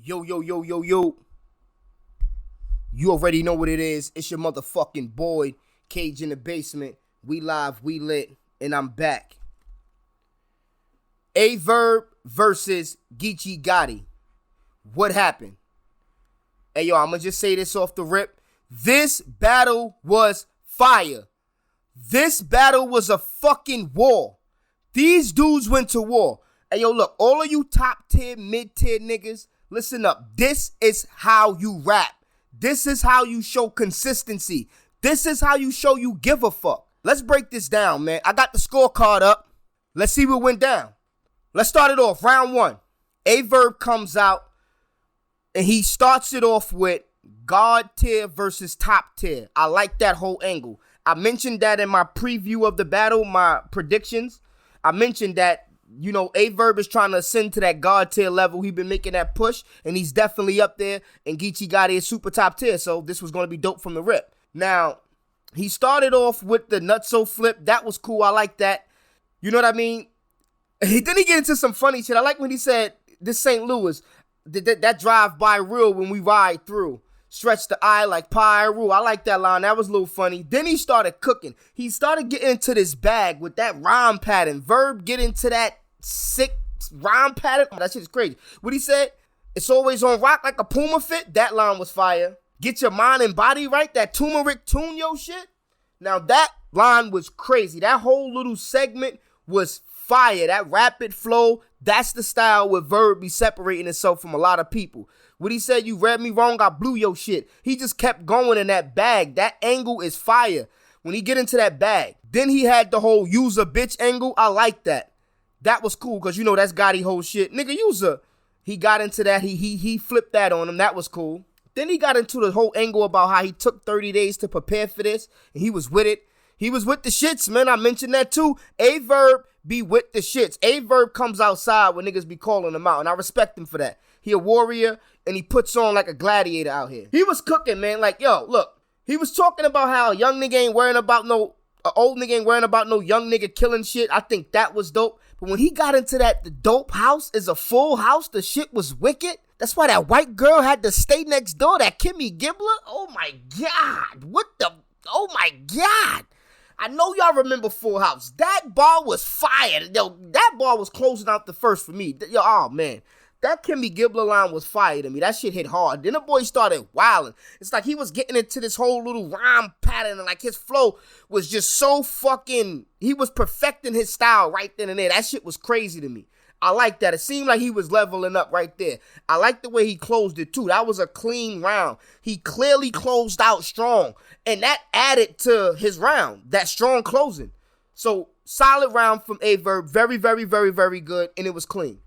Yo, yo, yo, yo, yo. You already know what it is. It's your motherfucking boy, Kage InDaBasement. We live, we lit, and I'm back. Verb versus Geechi Gotti. What happened? Hey, yo, I'm going to just say this off the rip. This battle was fire. This battle was a fucking war. These dudes went to war. Hey, yo, look, all of you top tier, mid tier niggas, listen up. This is how you rap. This is how you show consistency. This is how you show you give a fuck. Let's break this down, man. I got the scorecard up. Let's see what went down. Let's start it off. Round one. Verb comes out, and he starts it off with God tier versus top tier. I like that whole angle. I mentioned that in my preview of the battle, my predictions. I mentioned that, you know, Verb is trying to ascend to that God tier level. He's been making that push, and he's definitely up there. And Geechi Gotti is super top tier, so this was going to be dope from the rip. Now, he started off with the nutso flip. That was cool. I like that. You know what I mean? Then he get into some funny shit. I like when he said, this St. Louis, that drive-by real when we ride through. Stretch the eye like Pyru. I like that line. That was a little funny. Then he started cooking. He started getting into this bag with that rhyme pattern. Verb get into that sick rhyme pattern. That shit is crazy. What he said, it's always on rock like a Puma fit. That line was fire. Get your mind and body right. That turmeric tune yo shit. Now that line was crazy. That whole little segment was fire. That rapid flow. That's the style where Verb be separating itself from a lot of people. What he said, you read me wrong, I blew your shit. He just kept going in that bag. That angle is fire. When he get into that bag. Then he had the whole use a bitch angle. I like that. That was cool because, you know, that's Gotti whole shit. Nigga, user. He got into that. He flipped that on him. That was cool. Then he got into the whole angle about how he took 30 days to prepare for this. And he was with it. He was with the shits, man. I mentioned that too. Verb be with the shits. Verb comes outside when niggas be calling him out. And I respect him for that. He a warrior. And he puts on like a gladiator out here. He was cooking, man. Like, yo, look. He was talking about how a young nigga ain't worrying about no... An old nigga ain't worrying about no young nigga killing shit. I think that was dope. But when he got into that, the dope house is a full house. The shit was wicked. That's why that white girl had to stay next door. That Kimmy Gibbler. Oh, my God. What the... Oh, my God. I know y'all remember Full House. That bar was fire. Yo, that bar was closing out the first for me. Yo, oh, man. That Kimmy Gibbler line was fire to me. That shit hit hard. Then the boy started wilding. It's like he was getting into this whole little rhyme pattern. And like his flow was just so fucking... He was perfecting his style right then and there. That shit was crazy to me. I like that. It seemed like he was leveling up right there. I like the way he closed it too. That was a clean round. He clearly closed out strong. And that added to his round. That strong closing. So solid round from Verb. Very, very, very, very good. And it was clean.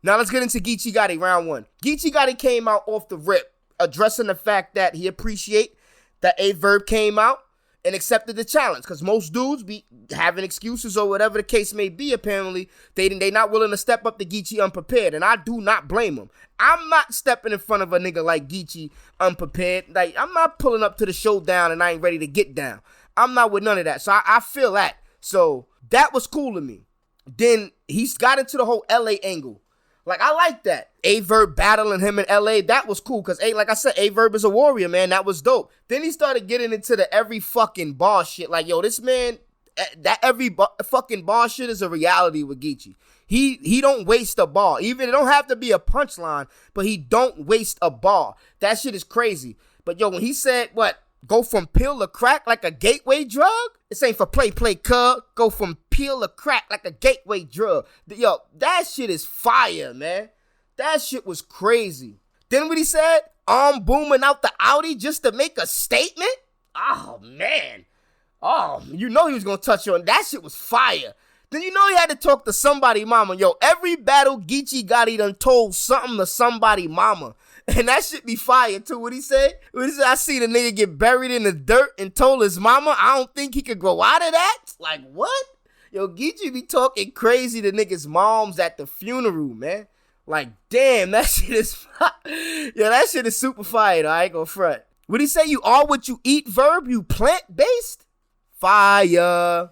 Now let's get into Geechi Gotti, round one. Geechi Gotti came out off the rip, addressing the fact that he appreciate that Verb came out and accepted the challenge. Because most dudes be having excuses or whatever the case may be, apparently. They not willing to step up to Geechi unprepared. And I do not blame him. I'm not stepping in front of a nigga like Geechi unprepared. Like, I'm not pulling up to the showdown and I ain't ready to get down. I'm not with none of that. So I feel that. So that was cool to me. Then he got into the whole LA angle. Like, I like that. Verb battling him in LA, that was cool. Because, like I said, Verb is a warrior, man. That was dope. Then he started getting into the every fucking bar shit. Like, yo, this man, that every fucking bar shit is a reality with Geechi. He don't waste a bar. Even, it don't have to be a punchline, but he don't waste a bar. That shit is crazy. But, yo, when he said, what? Go from pill to crack like a gateway drug? This ain't for play, cuz. Go from pill to crack like a gateway drug. Yo, that shit is fire, man. That shit was crazy. Then what he said? I'm booming out the Audi just to make a statement? Oh, man. Oh, you know he was going to touch on. That shit was fire. Then you know he had to talk to somebody mama. Yo, every battle Geechi Gotti done told something to somebody mama. And that shit be fire too. What he said? I see the nigga get buried in the dirt and told his mama, I don't think he could grow out of that. Like, what? Yo, Geechi be talking crazy to niggas' moms at the funeral, man. Like, damn, that shit is... Yo, that shit is super fire, though. I ain't gonna front. What he say? You are what you eat, Verb? You plant-based? Fire.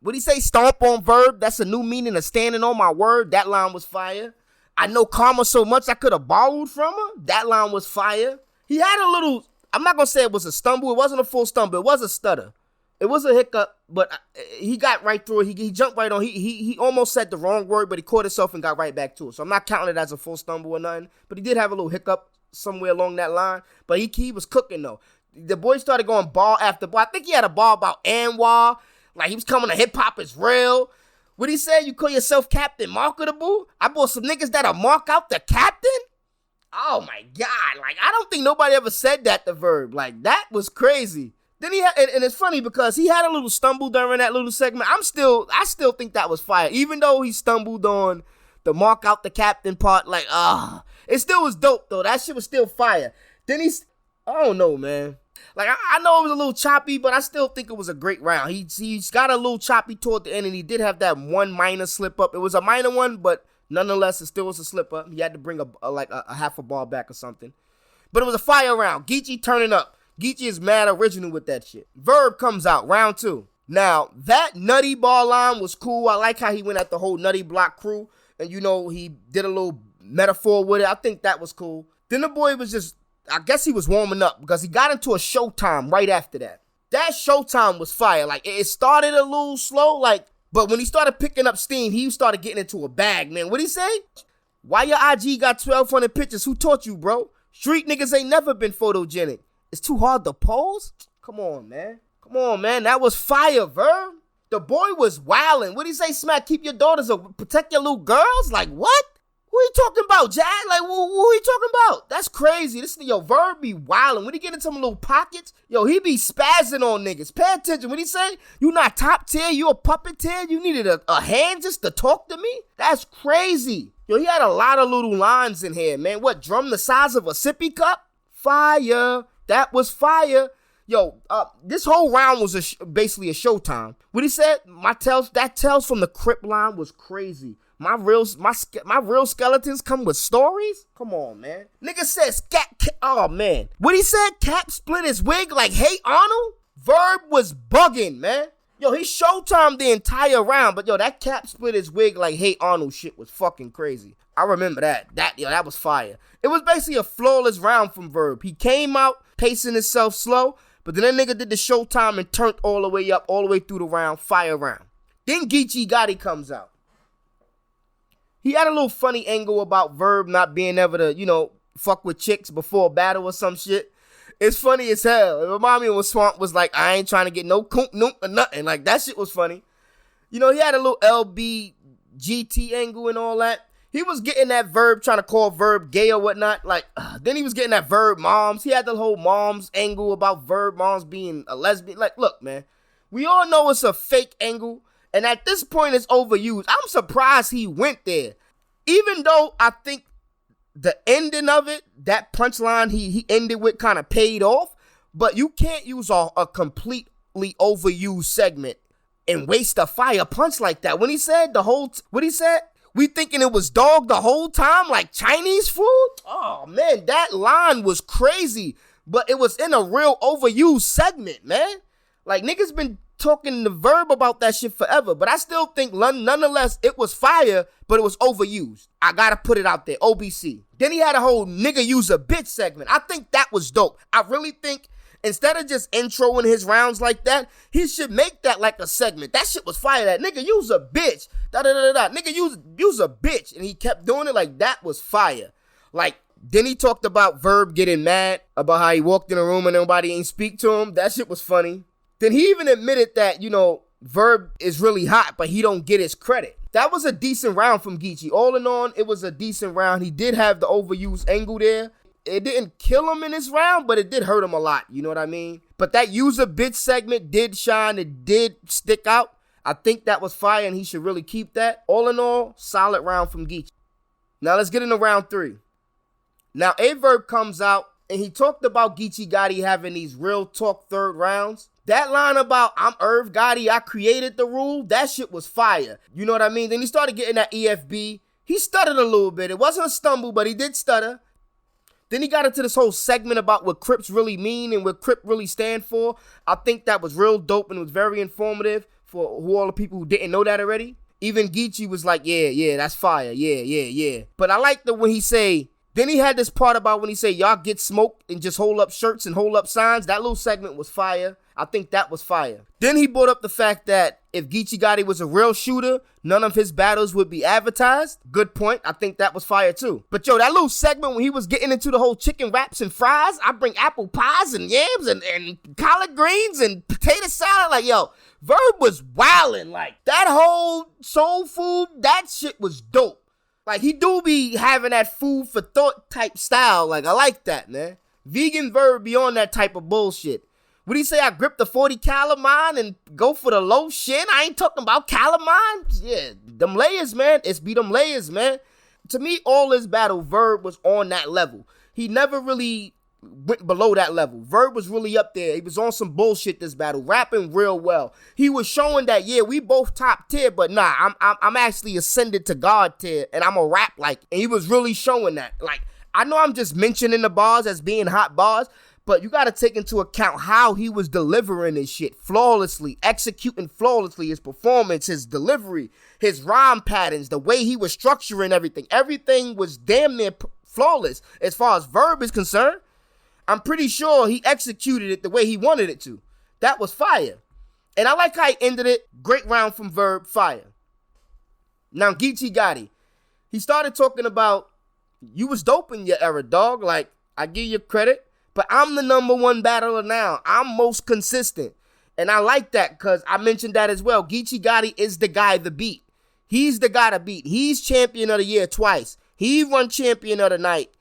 What he say? Stomp on Verb? That's a new meaning of standing on my word. That line was fire. I know Karma so much I could have borrowed from her. That line was fire. He had a little, I'm not going to say it was a stumble. It wasn't a full stumble. It was a stutter. It was a hiccup, but he got right through it. He jumped right on. He almost said the wrong word, but he caught himself and got right back to it. So I'm not counting it as a full stumble or nothing. But he did have a little hiccup somewhere along that line. But he was cooking, though. The boy started going ball after ball. I think he had a ball about Anwar. Like, he was coming to hip-hop is real. What he said? You call yourself Captain Marketable? I bought some niggas that'll mark out the captain? Oh, my God. Like, I don't think nobody ever said that to Verb. Like, that was crazy. Then he had, and it's funny because he had a little stumble during that little segment. I still think that was fire. Even though he stumbled on the mark out the captain part, like, it still was dope, though. That shit was still fire. Then I don't know, man. Like, I know it was a little choppy, but I still think it was a great round. He's got a little choppy toward the end, and he did have that one minor slip up. It was a minor one, but nonetheless, it still was a slip up. He had to bring a half a ball back or something. But it was a fire round. Geechi turning up. Geechi is mad original with that shit. Verb comes out, round 2. Now, that nutty ball line was cool. I like how he went at the whole nutty block crew. And, he did a little metaphor with it. I think that was cool. Then the boy was just, I guess he was warming up because he got into a showtime right after that. That showtime was fire. Like, it started a little slow, but when he started picking up steam, he started getting into a bag, man. What'd he say? Why your IG got 1,200 pictures? Who taught you, bro? Street niggas ain't never been photogenic. It's too hard to pose? Come on, man. That was fire, Verb. The boy was wildin'. What'd he say, Smack? Keep your daughters, protect your little girls? Like, what? Who you talking about, Jad? Like, who you talking about? That's crazy. Verb be wildin'. When he get into some little pockets, he be spazzing on niggas. Pay attention. What he say? You not top tier? You a puppeteer? You needed a hand just to talk to me? That's crazy. He had a lot of little lines in here, man. What, drum the size of a sippy cup? Fire. That was fire. This whole round was basically a showtime. What he said, that tells from the Crip line was crazy. My real skeletons come with stories? Come on, man. Nigga says, oh, man. What he said, Cap split his wig like, hey, Arnold? Verb was bugging, man. He showtimed the entire round, but that Cap split his wig like, hey, Arnold shit was fucking crazy. I remember that. That was fire. It was basically a flawless round from Verb. He came out pacing himself slow, but then that nigga did the showtime and turned all the way up, all the way through the round, fire round. Then Geechi Gotti comes out. He had a little funny angle about Verb not being able to, fuck with chicks before a battle or some shit. It's funny as hell. It reminded me of when Swamp was like, I ain't trying to get no coon nook or nothing. Like, that shit was funny. He had a little LBGT angle and all that. He was getting that Verb, trying to call Verb gay or whatnot. Like, then he was getting that Verb moms. He had the whole moms angle about Verb moms being a lesbian. Like, look, man, we all know it's a fake angle. And at this point, it's overused. I'm surprised he went there. Even though I think the ending of it, that punchline he ended with kind of paid off. But you can't use a completely overused segment and waste a fire punch like that. When he said what he said? We thinking it was dog the whole time, like Chinese food? Oh, man, that line was crazy. But it was in a real overused segment, man. Like, niggas been talking to Verb about that shit forever. But I still think, nonetheless, it was fire, but it was overused. I gotta put it out there, OBC. Then he had a whole nigga use a bitch segment. I think that was dope. I really think instead of just introing his rounds like that, he should make that like a segment. That shit was fire. That nigga use a bitch. Nigga use a bitch. And he kept doing it like that was fire. Like, then he talked about Verb getting mad about how he walked in a room and nobody ain't speak to him. That shit was funny. Then he even admitted that, Verb is really hot, but he don't get his credit. That was a decent round from Geechi. All in all, it was a decent round. He did have the overused angle there. It didn't kill him in this round, but it did hurt him a lot. You know what I mean? But that user bitch segment did shine. It did stick out. I think that was fire, and he should really keep that. All in all, solid round from Geechi. Now, let's get into round 3. Now, Verb comes out, and he talked about Geechi Gotti having these real talk third rounds. That line about, I'm Irv Gotti, I created the rule, that shit was fire. You know what I mean? Then he started getting that EFB. He stuttered a little bit. It wasn't a stumble, but he did stutter. Then he got into this whole segment about what Crips really mean and what Crip really stand for. I think that was real dope and it was very informative for all the people who didn't know that already. Even Geechi was like, yeah, that's fire. Yeah. But I like the when he say, then he had this part about when he say, y'all get smoked and just hold up shirts and hold up signs. That little segment was fire. I think that was fire. Then he brought up the fact that if Geechi Gotti was a real shooter, none of his battles would be advertised. Good point. I think that was fire too. But yo, that little segment when he was getting into the whole chicken wraps and fries, I bring apple pies and yams and collard greens and potato salad. Like, yo, Verb was wildin'. Like, that whole soul food, that shit was dope. Like, he do be having that food for thought type style. Like, I like that, man. Vegan Verb be on that type of bullshit. Would he say I grip the 40 calamine and go for the low shin? I ain't talking about calamine. Yeah, them layers, man. It's be them layers, man. To me, all his battle, Verb was on that level. He never really went below that level. Verb was really up there. He was on some bullshit this battle, rapping real well. He was showing that, yeah, we both top tier, but nah, I'm actually ascended to God tier, and I'm a rap like. And he was really showing that. Like, I know I'm just mentioning the bars as being hot bars, but you got to take into account how he was delivering his shit flawlessly, executing flawlessly, his performance, his delivery, his rhyme patterns, the way he was structuring everything. Everything was damn near flawless as far as Verb is concerned. I'm pretty sure he executed it the way he wanted it to. That was fire. And I like how he ended it. Great round from Verb, fire. Now, Geechi Gotti, he started talking about, you was dope in your era, dog. Like, I give you credit. But I'm the number one battler now. I'm most consistent. And I like that because I mentioned that as well. Geechi Gotti is the guy to beat. He's the guy to beat. He's champion of the year twice. He won champion of the night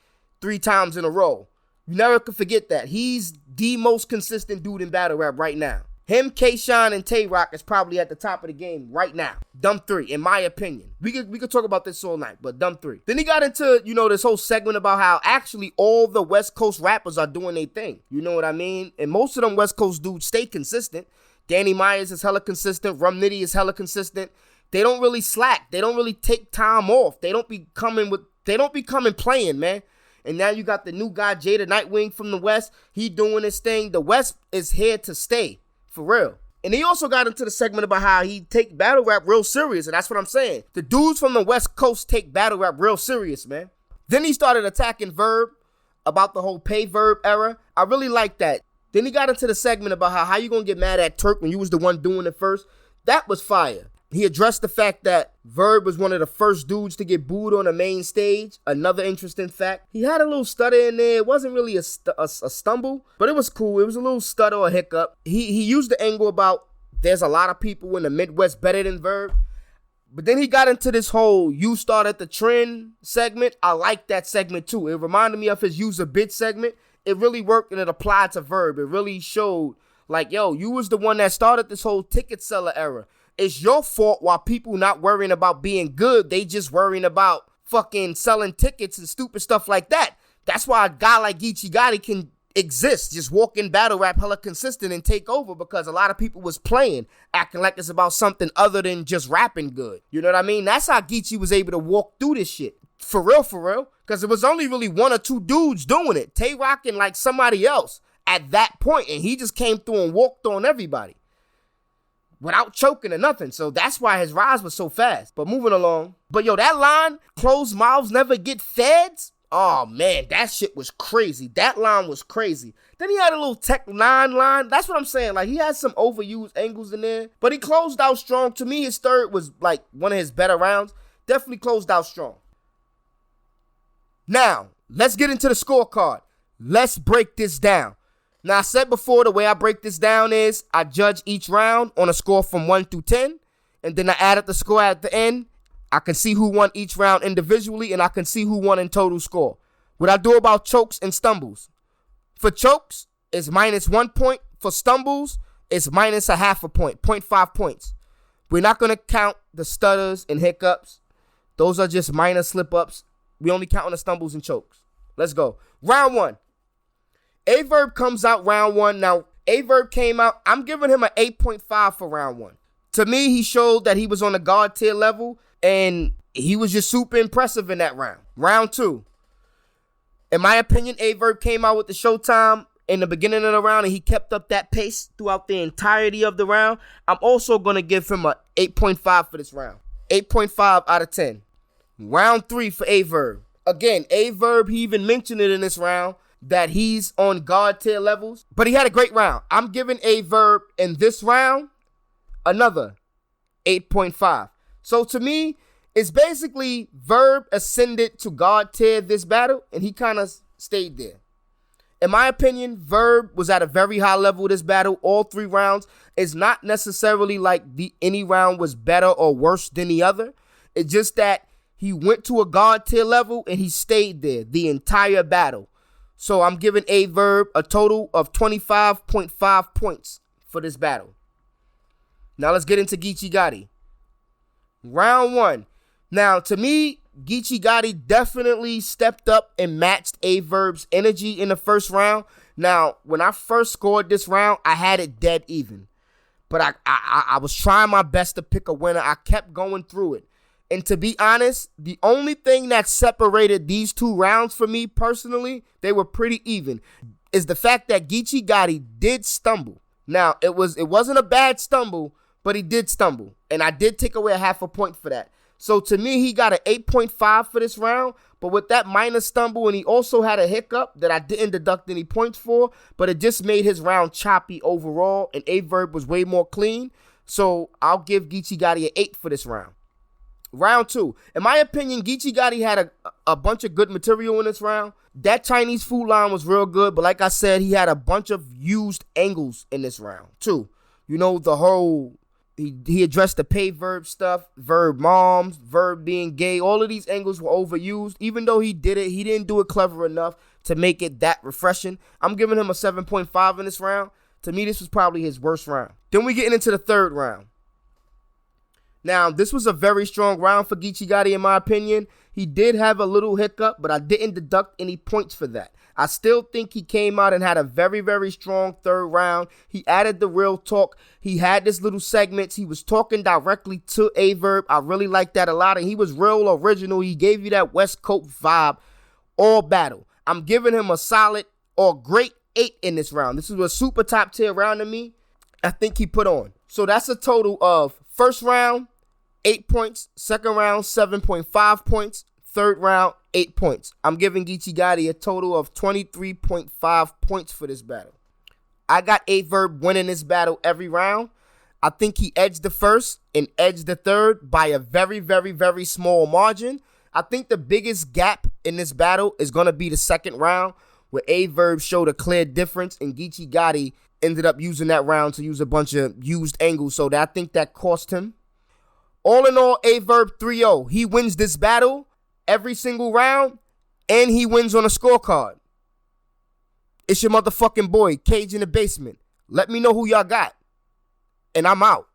3 times in a row. You never could forget that. He's the most consistent dude in battle rap right now. Him, K-Shine, and Tay-Rock is probably at the top of the game right now. Dumb 3, in my opinion. We could talk about this all night, but dumb 3. Then he got into, this whole segment about how actually all the West Coast rappers are doing their thing. You know what I mean? And most of them West Coast dudes stay consistent. Danny Myers is hella consistent. Rum Nitty is hella consistent. They don't really slack. They don't really take time off. They don't be coming playing, man. And now you got the new guy, Jada Nightwing from the West. He doing his thing. The West is here to stay. For real. And he also got into the segment about how he take battle rap real serious. And that's what I'm saying. The dudes from the West Coast take battle rap real serious, man. Then he started attacking Verb about the whole pay Verb era. I really like that. Then he got into the segment about how you gonna get mad at Turk when you was the one doing it first. That was fire. He addressed the fact that Verb was one of the first dudes to get booed on the main stage. Another interesting fact. He had a little stutter in there. It wasn't really a stumble, but it was cool. It was a little stutter or hiccup. He used the angle about there's a lot of people in the Midwest better than Verb. But then he got into this whole you started the trend segment. I like that segment too. It reminded me of his use a bitch segment. It really worked and it applied to Verb. It really showed like, yo, you was the one that started this whole ticket seller era. It's your fault while people not worrying about being good. They just worrying about fucking selling tickets and stupid stuff like that. That's why a guy like Geechi Gotti can exist. Just walk in battle rap hella consistent and take over because a lot of people was playing, acting like it's about something other than just rapping good. You know what I mean? That's how Geechi was able to walk through this shit. For real. Because it was only really 1 or 2 dudes doing it. Tay-Rock and like somebody else at that point. And he just came through and walked on everybody. Without choking or nothing. So that's why his rise was so fast. But moving along. But yo, that line, closed mouths never get feds. Oh man, that shit was crazy. That line was crazy. Then he had a little Tech 9 line. That's what I'm saying. Like he had some overused angles in there. But he closed out strong. To me, his third was like one of his better rounds. Definitely closed out strong. Now, let's get into the scorecard. Let's break this down. Now, I said before, the way I break this down is I judge each round on a score from 1 through 10, and then I add up the score at the end. I can see who won each round individually, and I can see who won in total score. What I do about chokes and stumbles. For chokes, it's -1 point. For stumbles, it's -0.5 point, 0.5 points. We're not going to count the stutters and hiccups. Those are just minor slip-ups. We only count on the stumbles and chokes. Let's go. Round 1. A-Verb comes out round 1. Now, A-Verb came out. I'm giving him an 8.5 for round 1. To me, he showed that he was on the God tier level, and he was just super impressive in that round. Round 2. In my opinion, A-Verb came out with the showtime in the beginning of the round, and he kept up that pace throughout the entirety of the round. I'm also going to give him an 8.5 for this round. 8.5 out of 10. Round 3 for Verb. Again, Verb, he even mentioned it in this round that he's on God tier levels, but he had a great round. I'm giving Verb in this round another 8.5. So to me, it's basically Verb ascended to God tier this battle, and he kind of stayed there. In my opinion, Verb was at a very high level this battle. All 3 rounds. It's not necessarily like any round was better or worse than the other. It's just that he went to a God tier level and he stayed there the entire battle. So I'm giving Verb a total of 25.5 points for this battle. Now let's get into Geechi Gotti. Round 1. Now to me, Geechi Gotti definitely stepped up and matched Verb's energy in the first round. Now, when I first scored this round, I had it dead even. But I was trying my best to pick a winner. I kept going through it. And to be honest, the only thing that separated these 2 rounds for me personally, they were pretty even, is the fact that Geechi Gotti did stumble. Now, it wasn't a bad stumble, but he did stumble. And I did take away a half a point for that. So to me, he got an 8.5 for this round, but with that minor stumble, and he also had a hiccup that I didn't deduct any points for, but it just made his round choppy overall, and Verb was way more clean. So I'll give Geechi Gotti an 8 for this round. Round 2. In my opinion, Geechi Gotti had a bunch of good material in this round. That Chinese food line was real good, but like I said, he had a bunch of used angles in this round too. You know, the whole... He addressed the pay Verb stuff, Verb moms, Verb being gay. All of these angles were overused. Even though he did it, he didn't do it clever enough to make it that refreshing. I'm giving him a 7.5 in this round. To me, this was probably his worst round. Then we get into the third round. Now, this was a very strong round for Geechi Gotti, in my opinion. He did have a little hiccup, but I didn't deduct any points for that. I still think he came out and had a very, very strong third round. He added the real talk. He had this little segments. He was talking directly to Verb. I really like that a lot. And he was real original. He gave you that West Coast vibe all battle. I'm giving him a solid or great 8 in this round. This is a super top tier round to me. I think he put on. So that's a total of first round, 8 points. Second round, 7.5 points. Third round, 8 points. I'm giving Geechi Gotti a total of 23.5 points for this battle. I got Verb winning this battle every round. I think he edged the first and edged the third by a very, very, very small margin. I think the biggest gap in this battle is going to be the second round, where Verb showed a clear difference and Geechi Gotti ended up using that round to use a bunch of used angles. So I think that cost him. All in all, Verb 3-0. He wins this battle every single round, and he wins on a scorecard. It's your motherfucking boy, Kage InDaBasement. Let me know who y'all got, and I'm out.